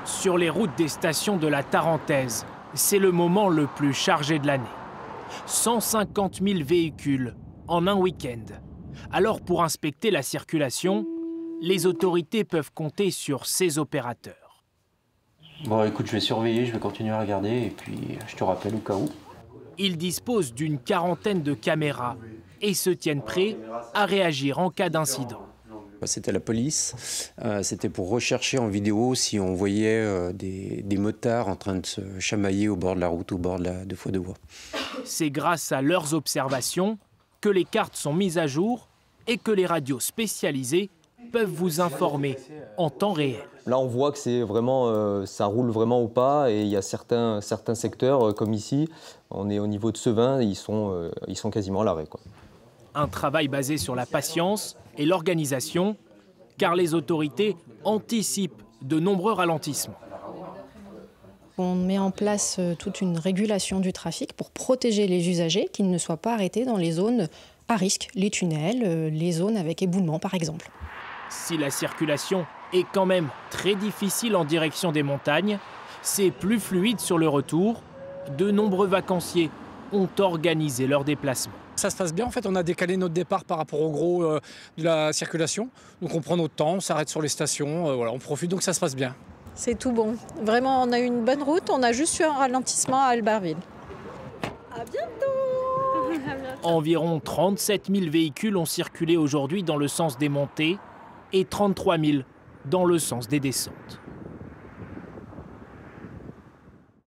Sur les routes des stations de la Tarentaise, c'est le moment le plus chargé de l'année. 150 000 véhicules en un week-end. Alors pour inspecter la circulation, les autorités peuvent compter sur ces opérateurs. Bon écoute, je vais surveiller, je vais continuer à regarder et puis je te rappelle au cas où. Ils disposent d'une quarantaine de caméras et se tiennent prêts à réagir en cas d'incident. C'était la police, c'était pour rechercher en vidéo si on voyait des motards en train de se chamailler au bord de la route, au bord de feux de bois. C'est grâce à leurs observations que les cartes sont mises à jour et que les radios spécialisées peuvent vous informer en temps réel. Là, on voit que c'est vraiment, ça roule vraiment au pas et il y a certains secteurs, comme ici, on est au niveau de Sevin, ils sont quasiment à l'arrêt, quoi. Un travail basé sur la patience et l'organisation, car les autorités anticipent de nombreux ralentissements. On met en place toute une régulation du trafic pour protéger les usagers qui ne soient pas arrêtés dans les zones à risque, les tunnels, les zones avec éboulement par exemple. Si la circulation est quand même très difficile en direction des montagnes, c'est plus fluide sur le retour. De nombreux vacanciers ont organisé leur déplacement. Ça se passe bien, en fait, on a décalé notre départ par rapport au gros de la circulation. Donc on prend notre temps, on s'arrête sur les stations, voilà, on profite, donc ça se passe bien. C'est tout bon. Vraiment, on a eu une bonne route, on a juste eu un ralentissement à Albertville. À bientôt. Environ 37 000 véhicules ont circulé aujourd'hui dans le sens des montées et 33 000 dans le sens des descentes.